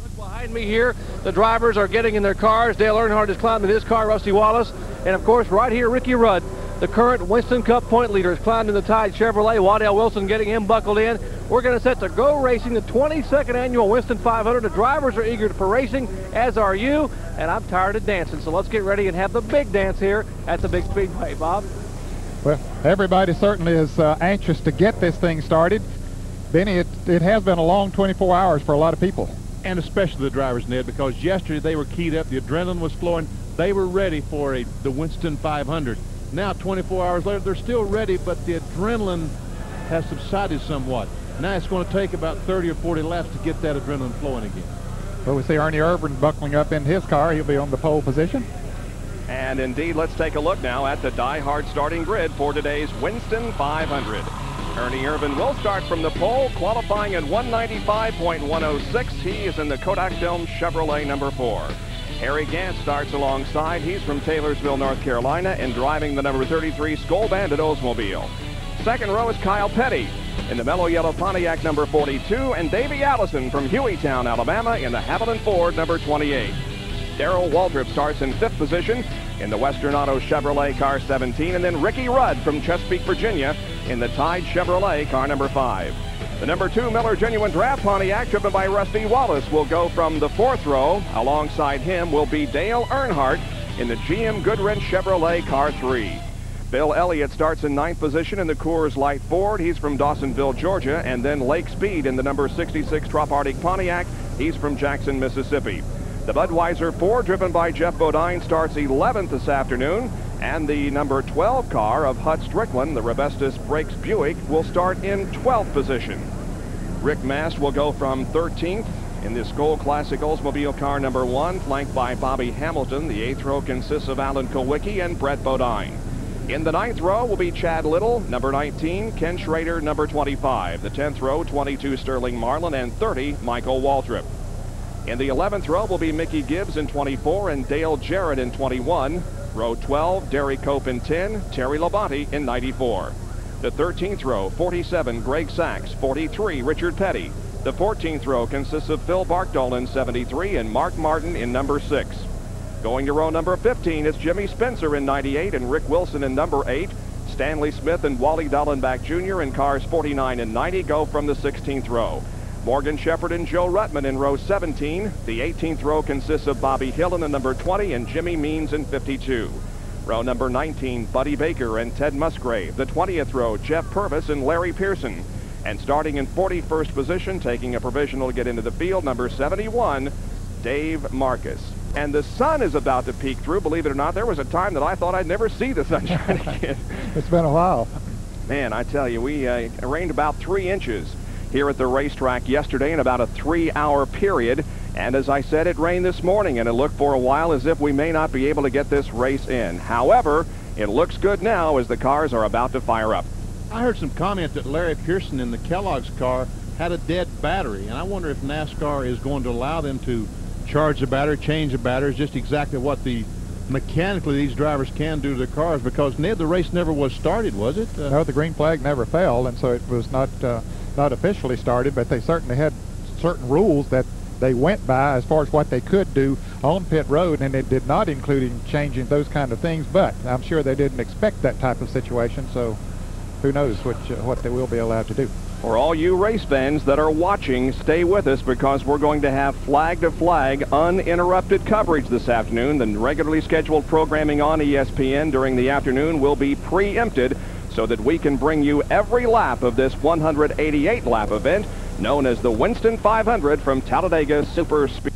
Look behind me here, the drivers are getting in their cars. Dale Earnhardt has climbed in his car, Rusty Wallace, and of course right here Ricky Rudd, the current Winston Cup point leader, has climbed in the Tide Chevrolet. Waddell Wilson getting him buckled in. We're going to set to go racing the 22nd annual Winston 500. The drivers are eager for racing, as are you, and I'm tired of dancing. So let's get ready and have the big dance here at the big speedway. Bob? Well, everybody certainly is anxious to get this thing started. Benny, it has been a long 24 hours for a lot of people. And especially the drivers, Ned, because yesterday they were keyed up. The adrenaline was flowing. They were ready for the Winston 500. Now, 24 hours later, they're still ready, but the adrenaline has subsided somewhat. Now it's going to take about 30 or 40 laps to get that adrenaline flowing again. Well, we see Ernie Irvin buckling up in his car. He'll be on the pole position. And indeed, let's take a look now at the die-hard starting grid for today's Winston 500. Ernie Irvin will start from the pole, qualifying at 195.106. He is in the Kodak Film Chevrolet number 4. Harry Gant starts alongside. He's from Taylorsville, North Carolina, and driving the number 33 Skoal Bandit Oldsmobile. Second row is Kyle Petty in the mellow yellow Pontiac number 42, and Davey Allison from Hueytown, Alabama, in the Haviland Ford number 28. Darrell Waltrip starts in 5th position in the Western Auto Chevrolet car 17, and then Ricky Rudd from Chesapeake, Virginia, in the Tide Chevrolet car number 5. The number 2 Miller Genuine Draft Pontiac, driven by Rusty Wallace, will go from the 4th row. Alongside him will be Dale Earnhardt in the GM Goodwrench Chevrolet car 3. Bill Elliott starts in 9th position in the Coors Light Ford. He's from Dawsonville, Georgia, and then Lake Speed in the number 66 Trop Arctic Pontiac. He's from Jackson, Mississippi. The Budweiser Ford, driven by Jeff Bodine, starts 11th this afternoon, and the number 12 car of Hut Strickland, the Rebestis Brakes Buick, will start in 12th position. Rick Mast will go from 13th in the Skoal Classic Oldsmobile car number 1, flanked by Bobby Hamilton. The 8th row consists of Alan Kulwicki and Brett Bodine. In the 9th row will be Chad Little, number 19, Ken Schrader, number 25. The 10th row, 22 Sterling Marlin, and 30 Michael Waltrip. In the 11th row will be Mickey Gibbs in 24 and Dale Jarrett in 21. Row 12, Derry Cope in 10, Terry Labonte in 94. The 13th row, 47, Greg Sachs, 43, Richard Petty. The 14th row consists of Phil Barkdahl in 73 and Mark Martin in number 6. Going to row number 15 is Jimmy Spencer in 98 and Rick Wilson in number 8. Stanley Smith and Wally Dallenbach Jr. in cars 49 and 90 go from the 16th row. Morgan Shepherd and Joe Ruttman in row 17. The 18th row consists of Bobby Hill in the number 20 and Jimmy Means in 52. Row number 19, Buddy Baker and Ted Musgrave. The 20th row, Jeff Purvis and Larry Pearson. And starting in 41st position, taking a provisional to get into the field, number 71, Dave Marcus. And the sun is about to peek through. Believe it or not, there was a time that I thought I'd never see the sunshine again. It's been a while. Man, I tell you, we rained about 3 inches here at the racetrack yesterday in about a 3-hour period. And as I said, it rained this morning, and it looked for a while as if we may not be able to get this race in. However, it looks good now as the cars are about to fire up. I heard some comment that Larry Pearson in the Kellogg's car had a dead battery, and I wonder if NASCAR is going to allow them to charge the battery, change the batteries, just exactly what mechanically these drivers can do to their cars, because Ned, the race never was started, was it? No, the green flag never fell, and so it was not officially started, but they certainly had certain rules that they went by as far as what they could do on pit road, and it did not include changing those kind of things, but I'm sure they didn't expect that type of situation, so who knows what they will be allowed to do. For all you race fans that are watching, stay with us, because we're going to have flag-to-flag uninterrupted coverage this afternoon. The regularly scheduled programming on ESPN during the afternoon will be preempted so that we can bring you every lap of this 188-lap event known as the Winston 500 from Talladega Super Speed.